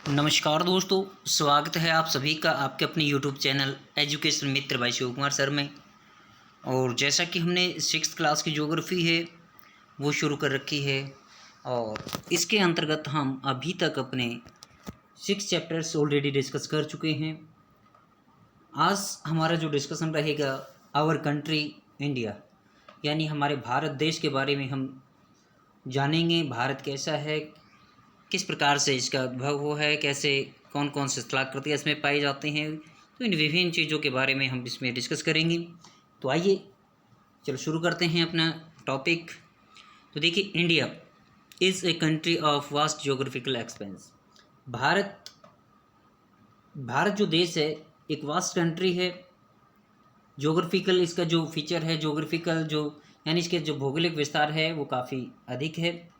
नमस्कार दोस्तों, स्वागत है आप सभी का आपके अपने यूट्यूब चैनल एजुकेशन मित्र भाई शिव कुमार सर में। और जैसा कि हमने सिक्स्थ क्लास की ज्योग्राफी है वो शुरू कर रखी है और इसके अंतर्गत हम अभी तक अपने 6 चैप्टर्स ऑलरेडी डिस्कस कर चुके हैं। आज हमारा जो डिस्कशन रहेगा आवर कंट्री इंडिया, यानी हमारे भारत देश के बारे में हम जानेंगे। भारत कैसा है, किस प्रकार से इसका उद्भव हुआ है, कैसे कौन कौन से स्थलाकृतियाँ इसमें पाई जाती हैं, तो इन विभिन्न चीज़ों के बारे में हम इसमें डिस्कस करेंगे। तो आइए चलो शुरू करते हैं अपना टॉपिक। तो देखिए, India is a country of vast geographical expense. Bharat जो देश है एक वास्ट कंट्री है। ज्योग्राफिकल इसका जो फीचर है, ज्योग्राफिकल जो यानी इसके जो भौगोलिक विस्तार है वो काफ़ी अधिक है।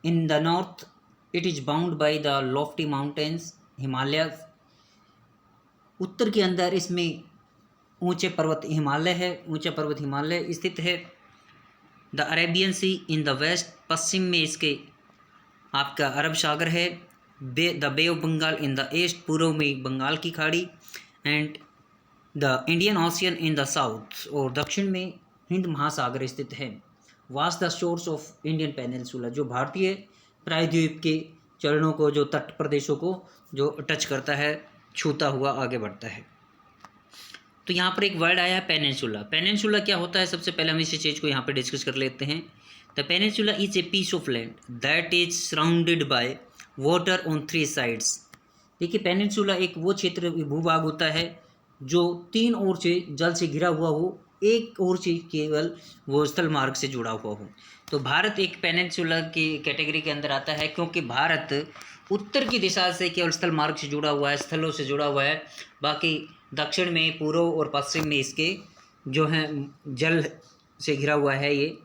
In the north it is bound by the lofty mountains Himalaya. उत्तर के अंदर इसमें ऊंचे पर्वत हिमालय है, ऊंचा पर्वत हिमालय स्थित है। The Arabian sea in the west, पश्चिम में इसके आपका अरब सागर है। The bay of Bengal in the east, पूर्व में बंगाल की खाड़ी। And the Indian ocean in the south, और दक्षिण में हिंद महासागर स्थित है। Vast the shores of Indian peninsula, जो भारतीय प्रायद्वीप के चरणों को, जो तट प्रदेशों को जो टच करता है, छूता हुआ आगे बढ़ता है। तो यहाँ पर एक वर्ड आया है पेनिनसुला। पेनिनसुला क्या होता है, सबसे पहले हम इसी चीज़ को यहाँ पर डिस्कस कर लेते हैं। The peninsula is a piece of land that is surrounded by water on 3 sides. देखिए, पेनिनसुला एक वो क्षेत्र भूभाग होता है जो 3 ओर से जल से घिरा हुआ हो, एक ओर से केवल वो स्थल मार्ग से जुड़ा हुआ हो। तो भारत एक पेनिनसुला की कैटेगरी के अंदर आता है, क्योंकि भारत उत्तर की दिशा से केवल स्थल मार्ग से जुड़ा हुआ है, स्थलों से जुड़ा हुआ है। बाकी दक्षिण में, पूर्व और पश्चिम में इसके जो हैं जल से घिरा हुआ है ये।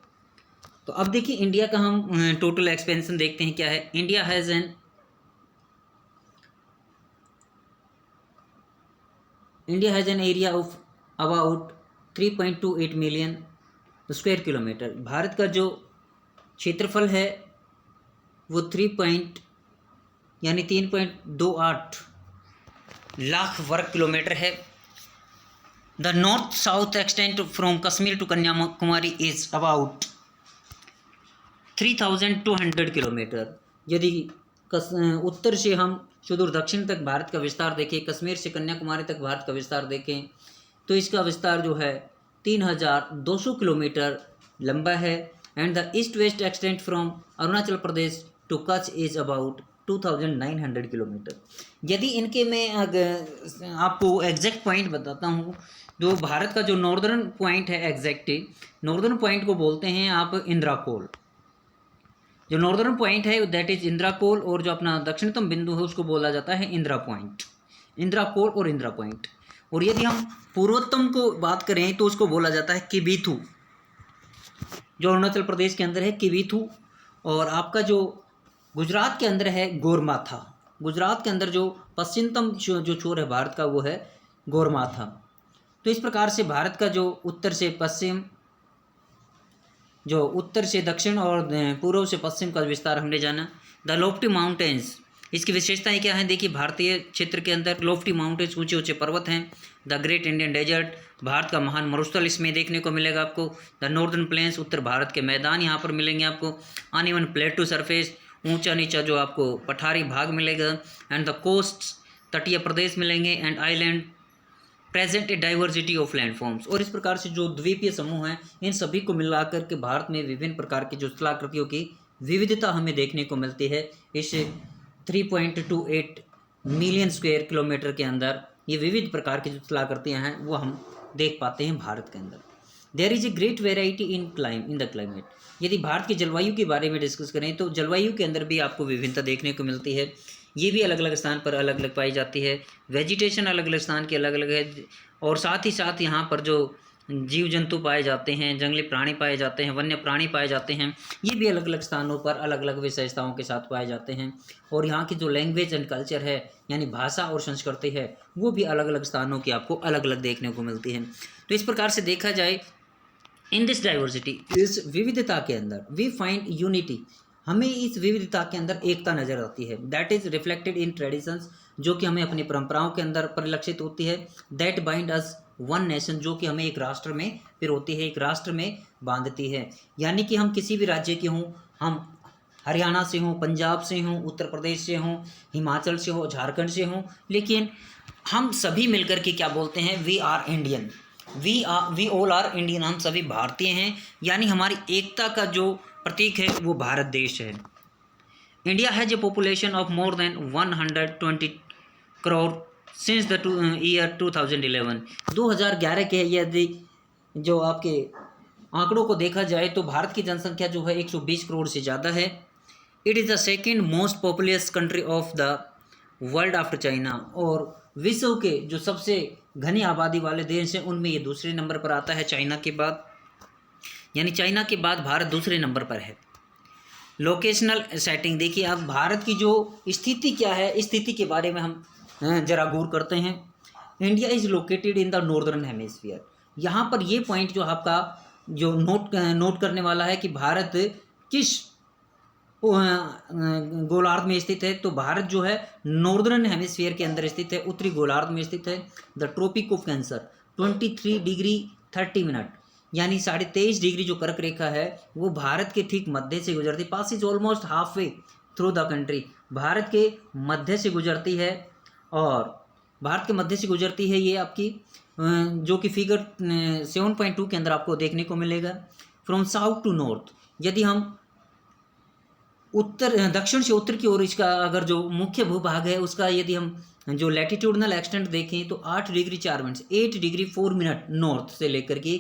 तो अब देखिए, इंडिया का हम टोटल एक्सपेंशन देखते हैं क्या है। India has an area of about 3.28 million square kilometre. Bharat का जो क्षेत्रफल है वो 3.28 लाख वर्ग किलोमीटर है। The north south extent from Kashmir to Kanyakumari is about 3200 kilometre. यदि उत्तर से हम सुदूर दक्षिण तक भारत का विस्तार देखें, कश्मीर से कन्याकुमारी तक भारत का विस्तार देखें, तो इसका विस्तार जो है 3200 किलोमीटर लंबा है। And the east west extent from Arunachal Pradesh to Kutch is about 2900 kilometre. यदि इनके मैं आपको एग्जैक्ट पॉइंट बताता हूँ, जो भारत का जो नॉर्दर्न पॉइंट है, एग्जैक्ट नॉर्दर्न पॉइंट को बोलते हैं आप इंदिरा कोल। जो नॉर्दर्न पॉइंट है दैट इज इंदिरा कोल, और जो अपना दक्षिणतम बिंदु है उसको बोला जाता है इंदिरा पॉइंट, इंदिरा कोल और इंदिरा पॉइंट। और यदि हम पूर्वोत्तम को बात करें तो उसको बोला जाता है किबीथू, जो अरुणाचल प्रदेश के अंदर है किबीथू। और आपका जो गुजरात के अंदर है गोरमाथा। गुजरात के अंदर जो पश्चिमतम जो छोर है भारत का वो है गोरमाथा। तो इस प्रकार से भारत का जो उत्तर से पश्चिम, जो उत्तर से दक्षिण और पूर्व से पश्चिम का विस्तार हमने जाना। द लोफ्टी माउंटेन्स, इसकी विशेषताएं क्या हैं। देखिए, भारतीय क्षेत्र के अंदर लोफ्टी माउंटेन्स, ऊंचे ऊंचे पर्वत हैं। The great Indian desert, Bharat का महान मरुस्थल इसमें देखने को मिलेगा आपको। द नॉर्दर्न प्लेन्स, उत्तर भारत के मैदान यहाँ पर मिलेंगे आपको। अनइवन प्लेटू सरफेस, ऊंचा नीचा जो आपको पठारी भाग मिलेगा। एंड द कोस्ट, तटीय प्रदेश मिलेंगे। And island present A diversity of landforms, और इस प्रकार से जो द्वीपीय समूह हैं इन सभी को मिलाकर के भारत में विभिन्न प्रकार की जो स्थलाकृतियों की विविधता हमें देखने को मिलती है। इस 3.28 मिलियन स्क्वायर किलोमीटर के अंदर ये विविध प्रकार की जो स्थलाकृतियाँ हैं वो हम देख पाते हैं भारत के अंदर। There is a great variety in the climate. यदि भारत की जलवायु के बारे में डिस्कस करें तो जलवायु के अंदर भी आपको विभिन्नता देखने को मिलती है। ये भी अलग अलग स्थान पर अलग अलग पाई जाती है। वेजिटेशन अलग अलग स्थान की अलग अलग है, और साथ ही साथ यहाँ पर जो जीव जंतु पाए जाते हैं, जंगली प्राणी पाए जाते हैं, वन्य प्राणी पाए जाते हैं, ये भी अलग अलग स्थानों पर अलग अलग विशेषताओं के साथ पाए जाते हैं। और यहाँ की जो लैंग्वेज एंड कल्चर है, यानी भाषा और संस्कृति है, वो भी अलग अलग स्थानों की आपको अलग अलग देखने को मिलती है। तो इस प्रकार से देखा जाए, इन दिस डाइवर्सिटी, इस विविधता के अंदर वी फाइंड यूनिटी, हमें इस विविधता के अंदर एकता नज़र आती है। That is reflected in traditions, जो कि हमें अपनी परंपराओं के अंदर परिलक्षित होती है। That bind us one nation, जो कि हमें एक राष्ट्र में पिरोती है, एक राष्ट्र में बांधती है। यानी कि हम किसी भी राज्य के हों, हम हरियाणा से हों, पंजाब से हों, उत्तर प्रदेश से हों, हिमाचल से हों, झारखंड से हों, लेकिन हम सभी मिलकर के क्या बोलते हैं, we are Indian, we all are Indian, हम सभी भारतीय हैं। यानी हमारी एकता का जो प्रतीक है वो भारत देश है। India has a population of more than 120 crore since the year 2011। 2011 के यदि जो आपके आंकड़ों को देखा जाए तो भारत की जनसंख्या जो है 120 करोड़ से ज़्यादा है। It is the second most populous country of the world after China, और विश्व के जो सबसे घनी आबादी वाले देश हैं उनमें ये दूसरे नंबर पर आता है चाइना के बाद। यानी चाइना के बाद भारत दूसरे नंबर पर है। लोकेशनल सेटिंग देखिए, अब भारत की जो स्थिति क्या है, इस स्थिति के बारे में हम जरा गौर करते हैं। India is located in the northern hemisphere. यहाँ पर ये पॉइंट जो आपका जो नोट करने वाला है कि भारत किस गोलार्ध में स्थित है, तो भारत जो है नॉर्दर्न हेमिस्फीयर के अंदर स्थित है, उत्तरी गोलार्ध में स्थित है। The Tropic of Cancer 23 degree 30 minute, यानी 23.5 डिग्री जो कर्क रेखा है वो भारत के ठीक मध्य से गुजरती, pass is almost half way through the country, Bharat के मध्य से गुजरती है। और भारत के मध्य से गुजरती है ये आपकी जो कि फिगर 7.2 के अंदर आपको देखने को मिलेगा। फ्रॉम साउथ टू नॉर्थ, यदि हम दक्षिण से उत्तर की ओर इसका अगर जो मुख्य भूभाग है उसका यदि हम जो लैटिट्यूडनल एक्सटेंट देखें तो 8 degree 4 minute 8 degree 4 minute north से लेकर के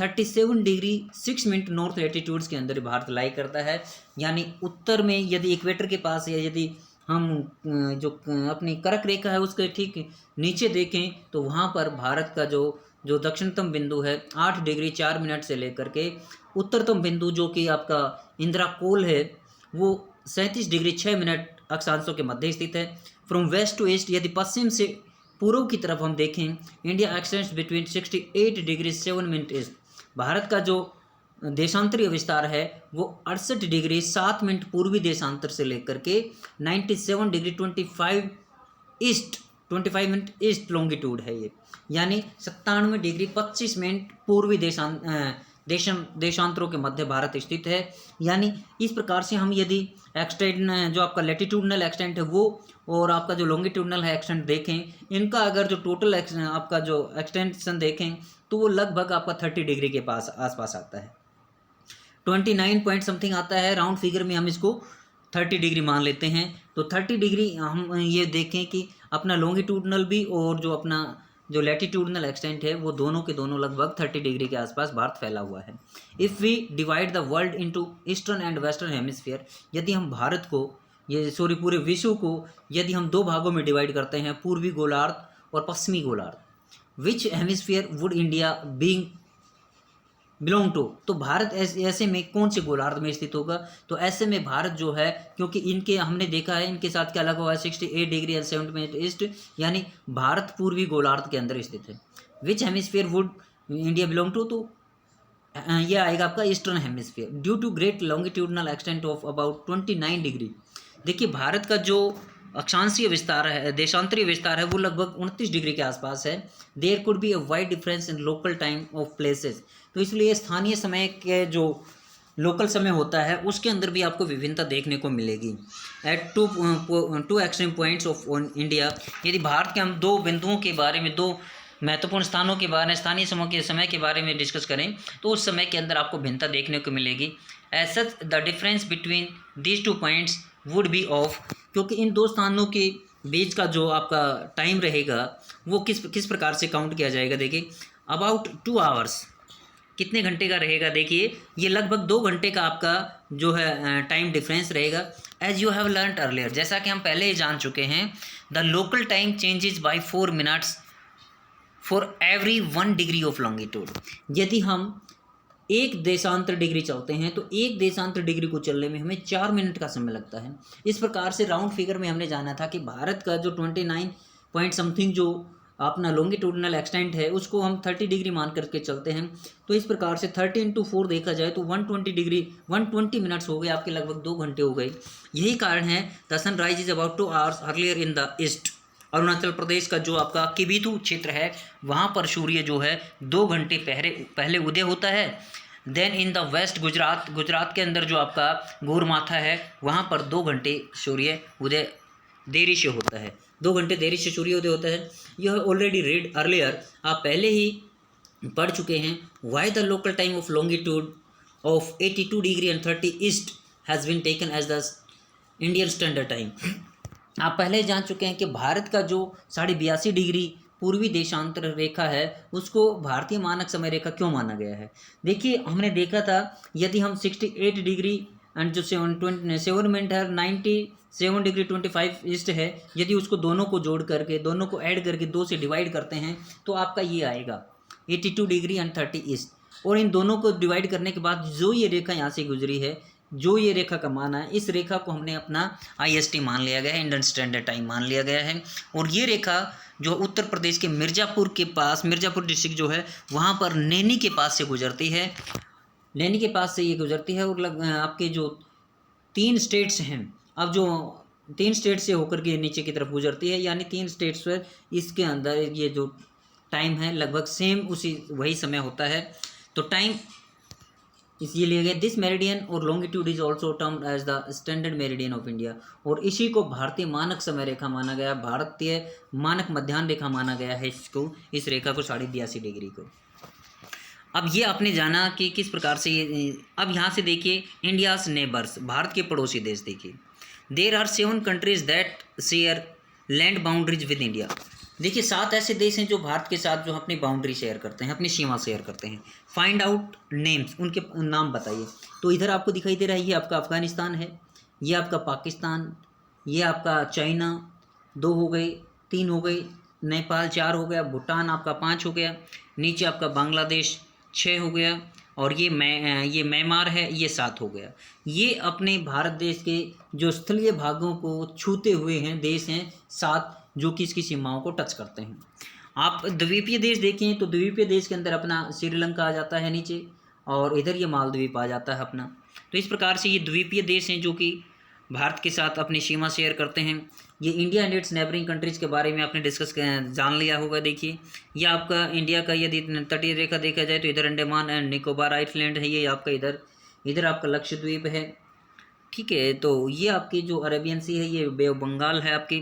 37 डिग्री 6 मिनट नॉर्थ लैटिट्यूड्स के अंदर भारत लाई करता है। यानी उत्तर में यदि इक्वेटर के पास या यदि हम जो अपनी कर्क रेखा है उसके ठीक नीचे देखें तो वहाँ पर भारत का जो दक्षिणतम बिंदु है 8 डिग्री 4 मिनट से लेकर के उत्तरतम बिंदु जो कि आपका इंदिरा कोल है वो 37 डिग्री 6 मिनट अक्षांशों के मध्य स्थित है। फ्रॉम वेस्ट टू ईस्ट, यदि पश्चिम से पूर्व की तरफ हम देखें, India extends between 68 degree 7 minute east. Bharat का जो देशांतरीय विस्तार है वो 68 डिग्री 7 मिनट पूर्वी देशांतर से लेकर के 97 डिग्री 25 मिनट ईस्ट लॉन्गिट्यूड है ये, यानी 97 डिग्री 25 मिनट पूर्वी देशांतरों के मध्य भारत स्थित है। यानी इस प्रकार से हम यदि एक्सटेंड जो आपका लैटिट्यूडनल एक्सटेंट है वो और आपका जो लॉन्गिट्यूडनल है एक्सटेंट देखें, इनका अगर जो टोटल आपका जो एक्सटेंशन देखें तो वो लगभग आपका 30 डिग्री के पास आसपास आता है। 29 पॉइंट समथिंग आता है, राउंड फिगर में हम इसको 30 डिग्री मान लेते हैं। तो 30 डिग्री हम ये देखें कि अपना लॉन्गिट्यूडनल भी और जो अपना जो लैटिट्यूडनल एक्सटेंट है वो दोनों के दोनों लगभग 30 डिग्री के आसपास भारत फैला हुआ है। If we divide the world into eastern and western hemisphere, यदि हम भारत को पूरे विश्व को यदि हम दो भागों में डिवाइड करते हैं, पूर्वी गोलार्ध और पश्चिमी गोलार्ध, which hemisphere would India being belong to, तो भारत ऐसे में कौन से गोलार्ध में स्थित होगा? तो ऐसे में भारत जो है, क्योंकि इनके हमने देखा है इनके साथ क्या लगा हुआ है 68 डिग्री एंड 7 मिनट ईस्ट, यानी भारत पूर्वी गोलार्ध के अंदर स्थित है। Which hemisphere would India belong to, तो ये आएगा आपका eastern hemisphere. Due to great longitudinal extent of about 29 degree, देखिए भारत का जो अक्षांशीय विस्तार है, देशांतरीय विस्तार है, वो लगभग 29 डिग्री के आसपास है। There could be a wide difference in local time of places, तो इसलिए स्थानीय समय के जो लोकल समय होता है उसके अंदर भी आपको विभिन्नता देखने को मिलेगी। At two extreme points of India, यदि भारत के हम दो बिंदुओं के बारे में, दो महत्वपूर्ण स्थानों के बारे में, स्थानीय समय के बारे में डिस्कस करें तो उस समय के अंदर आपको भिन्नता देखने को मिलेगी। As such the difference between these 2 points would be of, क्योंकि इन दो स्थानों के बीच का जो आपका टाइम रहेगा वो किस प्रकार से काउंट किया जाएगा। देखिए अबाउट 2 आवर्स, कितने घंटे का रहेगा? देखिए ये लगभग 2 घंटे का आपका जो है टाइम डिफरेंस रहेगा। As you have learned earlier, जैसा कि हम पहले ही जान चुके हैं, the local time changes by 4 minutes for every 1 degree of longitude. यदि हम एक देशांतर डिग्री चलते हैं तो एक देशांतर डिग्री को चलने में हमें 4 मिनट का समय लगता है। इस प्रकार से राउंड फिगर में हमने जाना था कि भारत का जो 29 पॉइंट समथिंग जो अपना लॉन्गिट्यूडनल एक्सटेंट है उसको हम 30 डिग्री मान करके चलते हैं। तो इस प्रकार से 30 × 4 देखा जाए तो 120 डिग्री 120 मिनट्स हो गए, आपके लगभग 2 घंटे हो गए। यही कारण है the sun rise is about 2 hours earlier in the east. Arunachal Pradesh का जो आपका किबिथु क्षेत्र है वहाँ पर सूर्य जो है 2 घंटे पहले उदय होता है। Then in the west Gujarat के अंदर जो आपका गोरमाथा है वहाँ पर 2 घंटे सूर्य उदय देरी से होता है, 2 घंटे देरी से सूर्योदय होता है। यह ऑलरेडी रेड अर्लियर, आप पहले ही पढ़ चुके हैं। Why the local time of longitude of 82 degree and 30 east has been taken as the Indian Standard Time. आप पहले ही जान चुके हैं कि भारत का जो 82.5 डिग्री पूर्वी देशांतर रेखा है उसको भारतीय मानक समय रेखा क्यों माना गया है। देखिए हमने देखा था यदि हम 68 डिग्री एंड जो 7 मिनट है 97 डिग्री 25 ईस्ट है, यदि उसको दोनों को जोड़ करके दोनों को ऐड करके 2 से डिवाइड करते हैं तो आपका ये आएगा 82 डिग्री एंड 30 ईस्ट। और इन दोनों को डिवाइड करने के बाद जो ये रेखा यहाँ से गुजरी है, जो ये रेखा का मान है, इस रेखा को हमने अपना IST मान लिया गया है, इंडियन स्टैंडर्ड टाइम मान लिया गया है। और ये रेखा जो उत्तर प्रदेश के मिर्ज़ापुर के पास, मिर्ज़ापुर डिस्ट्रिक्ट जो है वहाँ पर नैनी के पास से गुजरती है, नैनी के पास से ये गुजरती है। और आपके जो 3 स्टेट्स हैं, अब जो 3 स्टेट से होकर के नीचे की तरफ गुजरती है, यानी 3 स्टेट्स पर इसके अंदर ये जो टाइम है लगभग सेम वही समय होता है। तो टाइम इसलिए लिया गया। दिस मेरिडियन और longitude is also termed as the standard meridian of India, और इसी को भारतीय मानक समय रेखा माना गया, भारतीय मानक मध्याह्न रेखा माना गया है इसको, इस रेखा को 82.5 डिग्री को। अब ये आपने जाना कि किस प्रकार से ये। अब यहाँ से देखिए इंडियाज़ नेबर्स, भारत के पड़ोसी देश देखिए। There are 7 countries that share land boundaries with India. देखिए 7 ऐसे देश हैं जो भारत के साथ जो अपनी बाउंड्री शेयर करते हैं, अपनी सीमा शेयर करते हैं। फाइंड आउट नेम्स, उनके नाम बताइए। तो इधर आपको दिखाई दे रहा है ये आपका अफ़गानिस्तान है, ये आपका पाकिस्तान, ये आपका चाइना 2 हो गई, 3 हो गई, नेपाल 4 हो गया, भूटान आपका 5 हो गया, नीचे आपका बांग्लादेश 6 हो गया, और ये म्यांमार है, ये 7 हो गया। ये अपने भारत देश के जो स्थलीय भागों को छूते हुए हैं देश हैं 7, जो कि इसकी सीमाओं को टच करते हैं। आप द्वीपीय देश देखें तो द्वीपीय देश के अंदर अपना श्रीलंका आ जाता है नीचे, और इधर ये मालदीव आ जाता है अपना। तो इस प्रकार से ये द्वीपीय देश हैं जो कि भारत के साथ अपनी सीमा शेयर करते हैं। ये India and it's neighbouring countries के बारे में आपने जान लिया होगा। देखिए ये आपका इंडिया का यदि तटीय रेखा देखा जाए तो इधर अंडमान एंड निकोबार आइलैंड है, ये आपका इधर आपका लक्षद्वीप है, ठीक है। तो ये आपकी जो अरेबियन सी है, ये बे ऑफ बंगाल है आपकी।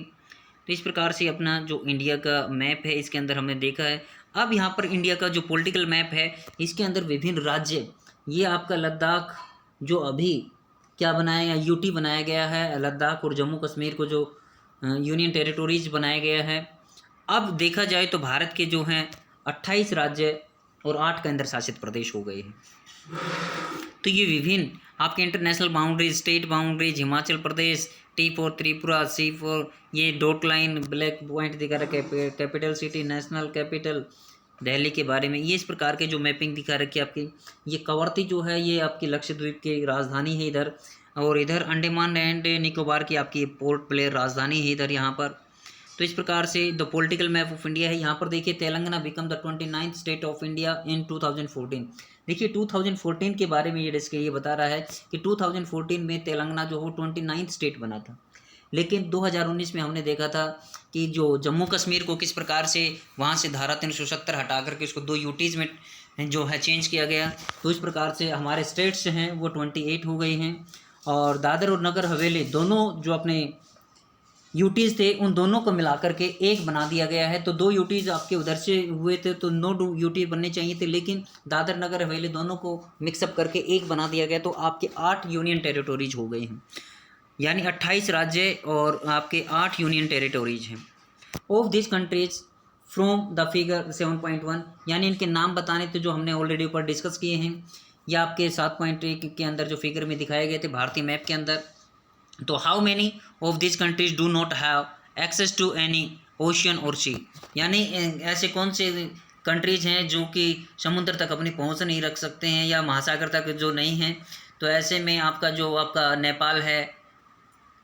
तो इस प्रकार से अपना जो इंडिया का मैप है इसके अंदर हमने देखा है। अब यहाँ पर इंडिया का जो पॉलिटिकल मैप है इसके अंदर विभिन्न राज्य, ये आपका लद्दाख जो अभी क्या बनाया गया, UT बनाया गया है, लद्दाख और जम्मू कश्मीर को जो यूनियन टेरिटोरीज बनाया गया है। अब देखा जाए तो भारत के जो हैं 28 राज्य और 8 केंद्र शासित प्रदेश हो गए हैं। तो ये विभिन्न आपके international boundaries, state boundaries, Himachal Pradesh, T for Tripura, C for ये डॉट लाइन ब्लैक पॉइंट दिखा रखे, capital city, national capital Delhi के बारे में, ये इस प्रकार के जो मैपिंग दिखा रखी है आपकी। ये कवरती जो है ये आपकी लक्षद्वीप की राजधानी है इधर, और इधर अंडमान एंड निकोबार की आपकी पोर्ट ब्लेयर राजधानी है इधर यहाँ पर। तो इस प्रकार से the political map of India है। यहाँ पर देखिए Telangana become the 29th state of India in 2014। देखिए 2014 के बारे में ये बता रहा है कि 2014 में तेलंगाना जो हो 29th स्टेट बना था, लेकिन 2019 में हमने देखा था कि जो जम्मू कश्मीर को किस प्रकार से वहाँ से धारा 370 हटा करके उसको 2 UTs में जो है चेंज किया गया। तो इस प्रकार से हमारे स्टेट्स हैं वो 28 हो गए हैं, और दादर और नगर हवेली दोनों जो अपने UTs थे उन दोनों को मिलाकर के एक बना दिया गया है। तो 2 UTs आपके उधर से हुए थे तो 9 UT बनने चाहिए थे, लेकिन दादर नगर हवेली दोनों को मिक्सअप करके एक बना दिया गया। तो आपके 8 यूनियन टेरिटोरीज हो गए हैं, यानी 28 राज्य और आपके 8 यूनियन टेरिटोरीज हैं। Of this countries from the figure 7.1, यानी इनके नाम बताने थे जो हमने ऑलरेडी ऊपर डिस्कस किए हैं, या आपके 7.1 के अंदर जो फिगर में दिखाए गए थे भारतीय मैप के अंदर। तो how many of this countries do not have access to any ocean और सी, यानी ऐसे कौन से कंट्रीज हैं जो कि समुद्र तक अपनी पहुंच नहीं रख सकते हैं या महासागर तक जो नहीं हैं। तो ऐसे में आपका जो आपका नेपाल है,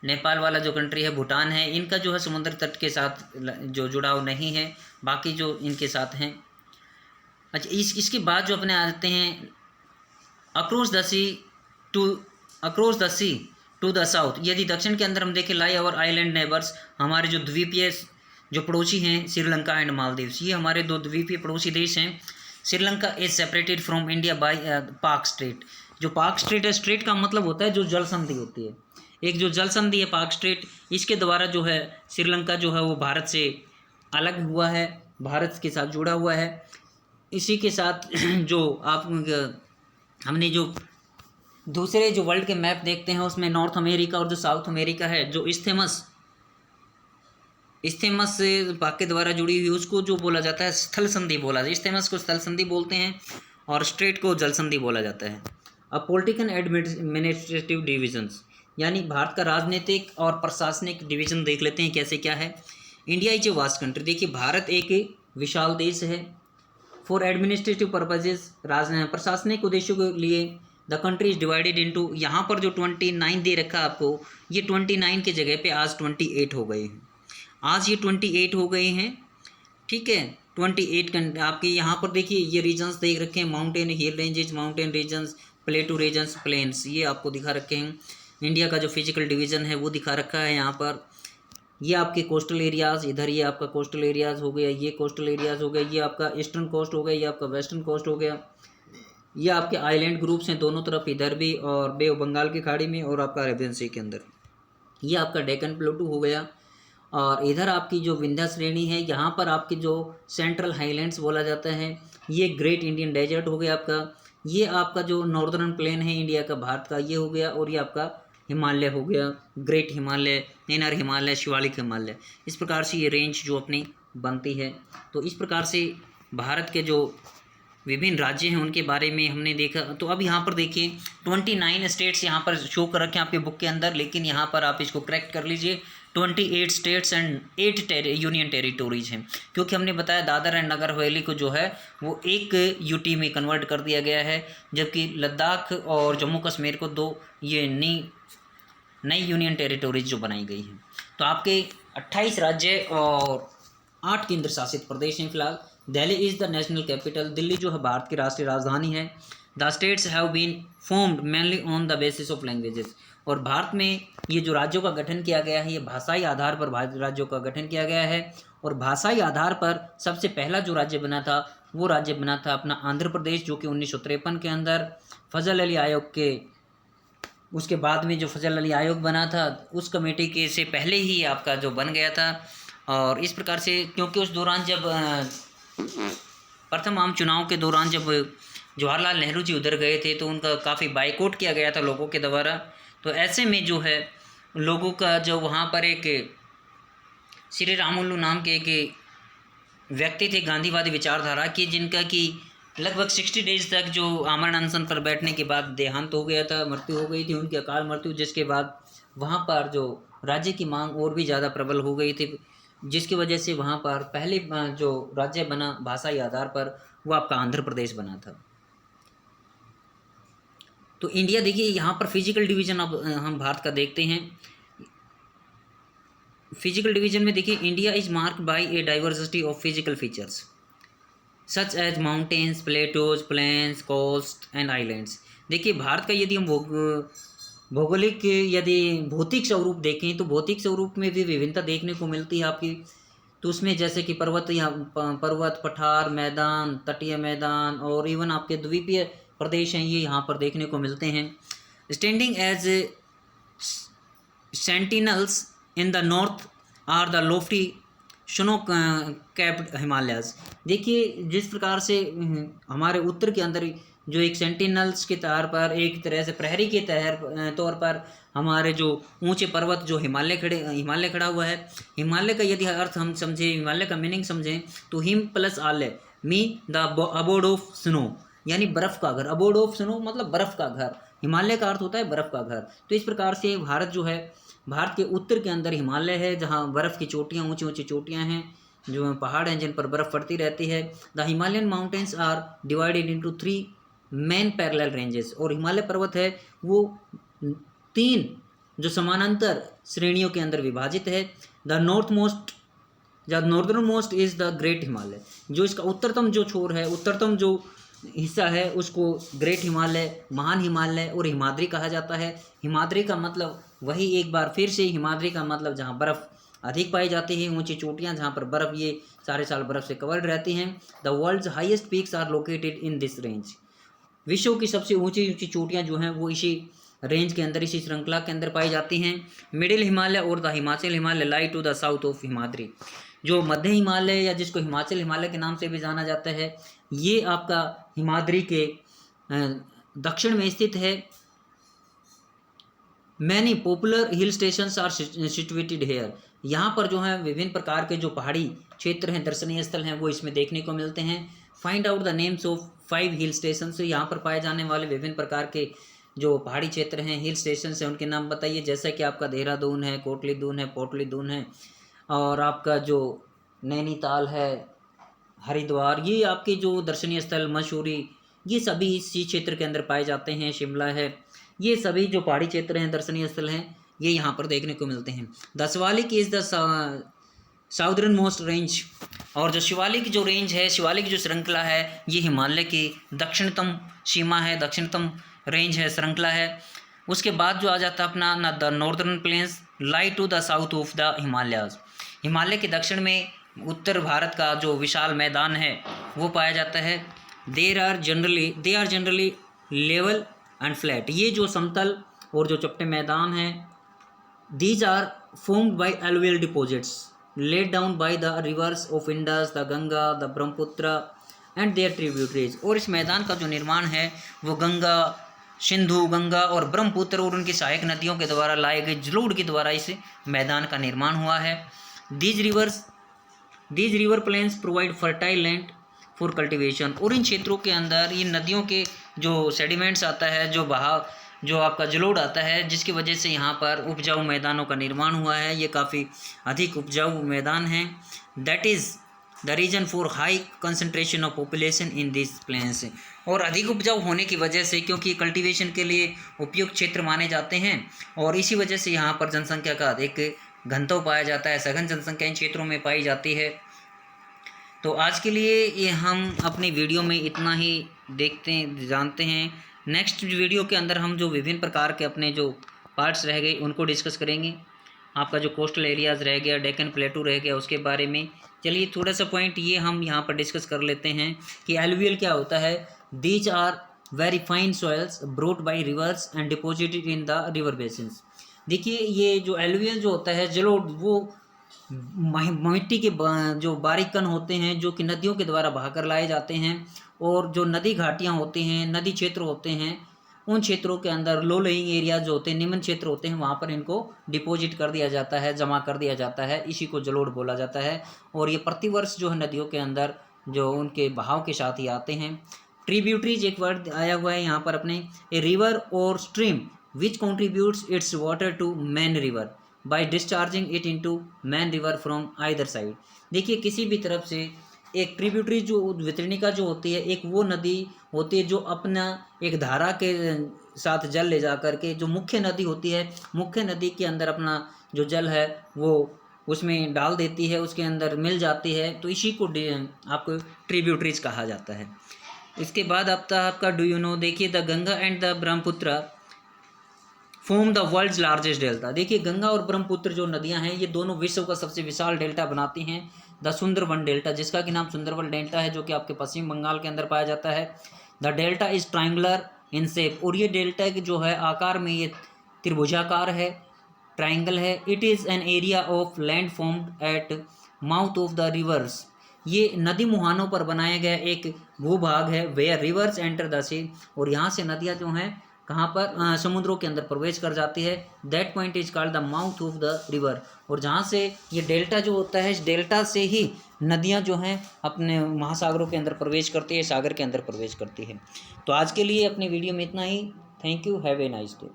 नेपाल वाला जो कंट्री है, भूटान है, इनका जो है समुद्र तट के साथ जो जुड़ाव नहीं है, बाकी जो इनके साथ हैं। अच्छा, इसके बाद जो अपने आते हैं across the sea to across the sea to the south. यदि दक्षिण के अंदर हम देखें, लाई और आइलैंड नेबर्स, हमारे जो द्वीपीय जो पड़ोसी हैं, श्रीलंका एंड मालदीव्स, ये हमारे दो द्वीपीय पड़ोसी देश हैं। Sri Lanka is separated from India by पाक स्ट्रेट। जो पाक स्ट्रेट है, स्ट्रेट का मतलब होता है जो जल संधि होती है, एक जो जल संधि है पाक स्ट्रेट, इसके द्वारा जो है श्रीलंका जो है वो भारत से अलग हुआ है, भारत के साथ जुड़ा हुआ है। इसी के साथ जो आप हमने जो दूसरे जो वर्ल्ड के मैप देखते हैं, उसमें नॉर्थ अमेरिका और जो साउथ अमेरिका है, जो इस्थेमस से पाक के द्वारा जुड़ी हुई, उसको जो बोला जाता है स्थल संधि बोला जाता है। इस्थेमस को स्थल संधि बोलते हैं और स्ट्रेट को जल संधि बोला जाता है। अब पॉलिटिकल एडमिनिस्ट्रेटिव डिविजन्स, यानी भारत का राजनीतिक और प्रशासनिक डिवीजन देख लेते हैं कैसे क्या है। India is a vast country. देखिए, भारत एक विशाल देश है। फॉर एडमिनिस्ट्रेटिव पर्पजेज, प्रशासनिक उद्देश्यों के लिए the country is divided into, यहाँ पर जो 29 दे रखा आपको, ये 29 की जगह पे आज 28 हो गए हैं। आज ये 28 हो गए हैं, ठीक है। 28 आपके यहाँ पर देखिए ये रीजन्स देख रखे हैं, mountain hill ranges, mountain regions, plateau regions, plains, ये आपको दिखा रखे हैं। इंडिया का जो फिजिकल डिवीज़न है वो दिखा रखा है यहाँ पर। ये आपके कोस्टल एरियाज़, इधर ये आपका कोस्टल एरियाज़ हो गया, ये कोस्टल एरियाज़ हो गया, ये आपका ईस्टर्न कोस्ट हो गया, ये आपका वेस्टर्न कोस्ट हो गया, ये आपके आइलैंड ग्रुप्स हैं दोनों तरफ, इधर भी और बे ऑफ बंगाल की खाड़ी में और आपका अरेबियन सी के अंदर, ये आपका डेक्कन प्लेटू हो गया। और इधर आपकी जो विंध्या श्रेणी है, यहाँ पर आपके जो सेंट्रल हाईलैंड्स बोला जाता है, ये ग्रेट इंडियन डेजर्ट हो गया आपका, ये आपका जो नॉर्दर्न प्लेन है इंडिया का, भारत का, ये हो गया, और ये आपका हिमालय हो गया, ग्रेट हिमालय, इनर हिमालय, शिवालिक हिमालय। इस प्रकार से ये रेंज जो अपनी बनती है। तो इस प्रकार से भारत के जो विभिन्न राज्य हैं उनके बारे में हमने देखा। तो अब यहाँ पर देखिए 29 स्टेट्स यहाँ पर शो कर रखे हैं आपके बुक के अंदर, लेकिन यहाँ पर आप इसको करेक्ट कर लीजिए, 28 स्टेट्स एंड 8 यूनियन टेरिटोरीज हैं, क्योंकि हमने बताया दादर एंड नगर हवेली को जो है वो एक यूटी में कन्वर्ट कर दिया गया है, जबकि लद्दाख और जम्मू कश्मीर को 2 ये नई यूनियन टेरिटोरीज जो बनाई गई हैं। तो आपके 28 राज्य और 8 केंद्र शासित प्रदेश हैं फिलहाल। Delhi is the national capital, Delhi जो है भारत की राष्ट्रीय राजधानी है। The states have been formed mainly on the basis of languages, और भारत में ये जो राज्यों का गठन किया गया है, ये भाषाई आधार पर राज्यों का गठन किया गया है। और भाषाई आधार पर सबसे पहला जो राज्य बना था वो राज्य बना था अपना आंध्र प्रदेश, जो कि 1953 के अंदर फजल अली आयोग के, उसके बाद में जो फजल अली आयोग बना था उस कमेटी के से पहले ही आपका जो बन गया था। और इस प्रकार से, क्योंकि उस दौरान जब प्रथम आम चुनाव के दौरान जब जवाहरलाल नेहरू जी उधर गए थे तो उनका काफ़ी बाइकआउट किया गया था लोगों के द्वारा। तो ऐसे में जो है लोगों का जो वहाँ पर एक श्री रामुलु नाम के एक व्यक्ति थे गांधीवादी विचारधारा की, जिनका कि लगभग 60 डेज तक जो आमरण अनशन पर बैठने के बाद देहांत हो गया था, मृत्यु हो गई थी उनकी, अकाल मृत्यु, जिसके बाद वहाँ पर जो राज्य की मांग और भी ज़्यादा प्रबल हो गई थी, जिसकी वजह से वहाँ पर पहले जो राज्य बना भाषाई आधार पर वो आपका आंध्र प्रदेश बना था। तो इंडिया देखिए यहाँ पर फिजिकल डिवीज़न अब हम भारत का देखते हैं। फिजिकल डिवीज़न में देखिए India is marked by a diversity of physical features such as mountains, plateaus, plains, coast and islands. देखिए भारत का यदि हम भौगोलिक यदि भौतिक स्वरूप देखें तो भौतिक स्वरूप में भी विभिन्नता देखने को मिलती है आपकी। तो उसमें जैसे कि पर्वत, पठार, मैदान, तटीय मैदान और इवन आपके द्वीपीय प्रदेश हैं, ये यहाँ पर देखने को मिलते हैं। Standing as sentinels in the north are the lofty snow capped Himalayas. देखिए जिस प्रकार से हमारे उत्तर के अंदर जो एक सेंटिनल्स के तौर पर, एक तरह से प्रहरी के तौर पर हमारे जो ऊंचे पर्वत जो हिमालय खड़ा हुआ है। हिमालय का यदि अर्थ हम समझें, हिमालय का मीनिंग समझें तो हिम प्लस आलय means the abode of snow, यानी बर्फ़ का घर। अबोर्ड ऑफ स्नो मतलब बर्फ़ का घर, हिमालय का अर्थ होता है बर्फ़ का घर। तो इस प्रकार से भारत जो है, भारत के उत्तर के अंदर हिमालय है, जहाँ बर्फ़ की चोटियाँ, ऊंची ऊंची चोटियाँ हैं, जो पहाड़ हैं जिन पर बर्फ़ पड़ती रहती है। The Himalayan mountains are divided into 3 main parallel ranges, और हिमालय पर्वत है वो 3 जो समानांतर श्रेणियों के अंदर विभाजित है। The northern most is the great Himalaya, जो इसका उत्तरतम जो छोर है, उत्तरतम जो हिस्सा है उसको ग्रेट हिमालय, महान हिमालय और हिमाद्री कहा जाता है। हिमाद्री का मतलब वही एक बार फिर से, हिमाद्री का मतलब जहाँ बर्फ़ अधिक पाई जाती है, ऊंची चोटियाँ जहाँ पर बर्फ़ ये सारे साल बर्फ़ से कवर्ड रहती हैं। The world's highest peaks are located in this range, विश्व की सबसे ऊंची ऊंची चोटियाँ जो हैं वो इसी रेंज के अंदर, इसी श्रृंखला के अंदर पाई जाती हैं। मिडिल हिमालय और the Himachal Himalaya lie to the south of Himadri, जो मध्य हिमालय या जिसको हिमाचल हिमालय के नाम से भी जाना जाता है, ये आपका हिमाद्री के दक्षिण में स्थित है। Many popular hill stations are situated here, यहाँ पर जो है विभिन्न प्रकार के जो पहाड़ी क्षेत्र हैं, दर्शनीय स्थल हैं, वो इसमें देखने को मिलते हैं। Find out the names of 5 hill station, यहाँ पर पाए जाने वाले विभिन्न प्रकार के जो पहाड़ी क्षेत्र हैं, हिल स्टेशन हैं, उनके नाम बताइए। जैसा कि आपका देहरादून है, कोटली दून है, पोटली दून है, और आपका जो नैनीताल है, हरिद्वार, ये आपके जो दर्शनीय स्थल, मसूरी, ये सभी इसी क्षेत्र के अंदर पाए जाते हैं। शिमला है, ये सभी जो पहाड़ी क्षेत्र हैं, दर्शनीय स्थल हैं, ये यहाँ पर देखने को मिलते हैं। The Shivalik is the southern most range, और जो शिवालिक जो रेंज है, शिवालिक जो श्रृंखला है, ये हिमालय की दक्षिणतम सीमा है, दक्षिणतम रेंज है, श्रृंखला है। उसके बाद जो आ जाता है अपना the northern plains lie to the south of the Himalayas, Himalaya के दक्षिण में उत्तर भारत का जो विशाल मैदान है वो पाया जाता है। They are generally level and flat, ये जो समतल और जो चपटे मैदान हैं, these are formed by alluvial deposits laid down by the rivers of Indus, the Ganga, the Brahmaputra and their tributaries, और इस मैदान का जो निर्माण है वो गंगा, सिंधु, गंगा और ब्रह्मपुत्र और उनकी सहायक नदियों के द्वारा लाए गए जलोढ़ के द्वारा इस मैदान का निर्माण हुआ है। These river plains provide fertile land for cultivation, और इन क्षेत्रों के अंदर इन नदियों के जो सेडिमेंट्स आता है, जो बहाव, जो आपका जलोढ़ आता है, जिसकी वजह से यहाँ पर उपजाऊ मैदानों का निर्माण हुआ है। ये काफ़ी अधिक उपजाऊ मैदान हैं। That is the reason for high concentration of population in this plains, और अधिक उपजाऊ होने की वजह से, क्योंकि कल्टीवेशन के लिए उपयुक्त क्षेत्र माने जाते हैं, और इसी वजह से यहाँ पर जनसंख्या का अधिक घनत्व पाया जाता है, सघन जनसंख्या इन क्षेत्रों में पाई जाती है। तो आज के लिए ये हम अपनी वीडियो में इतना ही जानते हैं। नेक्स्ट वीडियो के अंदर हम जो विभिन्न प्रकार के अपने जो पार्ट्स रह गए उनको डिस्कस करेंगे। आपका जो कोस्टल एरियाज़ रह गया, डेक्कन प्लेटू रह गया, उसके बारे में चलिए थोड़ा सा पॉइंट ये हम यहाँ पर डिस्कस कर लेते हैं कि एलुवियल क्या होता है। These are very fine soils brought by rivers and deposited in the river basins. देखिए ये जो एलुवियल जो होता है, जलोढ़, वो मिट्टी के जो बारीक कण होते हैं जो कि नदियों के द्वारा बहाकर लाए जाते हैं, और जो नदी घाटियाँ होती हैं, नदी क्षेत्र होते हैं, उन क्षेत्रों के अंदर लो लेइंग एरिया जो होते हैं, निम्न क्षेत्र होते हैं, वहाँ पर इनको डिपॉजिट कर दिया जाता है, जमा कर दिया जाता है, इसी को जलोढ़ बोला जाता है। और ये प्रतिवर्ष जो है नदियों के अंदर जो उनके बहाव के साथ ही आते हैं। ट्रिब्यूटरीज एक वर्ड आया हुआ है यहाँ पर अपने, ए रिवर और stream which contributes its water to main river by discharging it into main river from either side. देखिए किसी भी तरफ से एक ट्रिब्यूटरी जो वितरणिका जो होती है, एक वो नदी होती है जो अपना एक धारा के साथ जल ले जा कर के, जो मुख्य नदी होती है, मुख्य नदी के अंदर अपना जो जल है वो उसमें डाल देती है, उसके अंदर मिल जाती है, तो इसी को आपको ट्रिब्यूटरीज कहा जाता है। इसके बाद आपका डू यू नो, देखिए the Ganga and the Brahmaputra form the world's largest delta. देखिए गंगा और ब्रह्मपुत्र जो नदियां हैं, ये दोनों विश्व का सबसे विशाल डेल्टा बनाती हैं। द सुंदरबन डेल्टा, जिसका कि नाम सुंदरबन डेल्टा है, जो कि आपके पश्चिम बंगाल के अंदर पाया जाता है। The delta is triangular in shape, और ये डेल्टा जो है आकार में ये त्रिभुजाकार है, ट्राइंगल है। It is an area of land formed at mouth of the reverse, ये नदी मुहानों पर बनाया गया एक भूभाग है। वेयर रिवर्स एंटर द सी, और यहाँ से नदियाँ जो हैं कहाँ पर समुद्रों के अंदर प्रवेश कर जाती है। That point is called the mouth of the river, और जहाँ से ये डेल्टा जो होता है, इस डेल्टा से ही नदियाँ जो हैं अपने महासागरों के अंदर प्रवेश करती है, सागर के अंदर प्रवेश करती है। तो आज के लिए अपनी वीडियो में इतना ही। Thank you, have a nice day.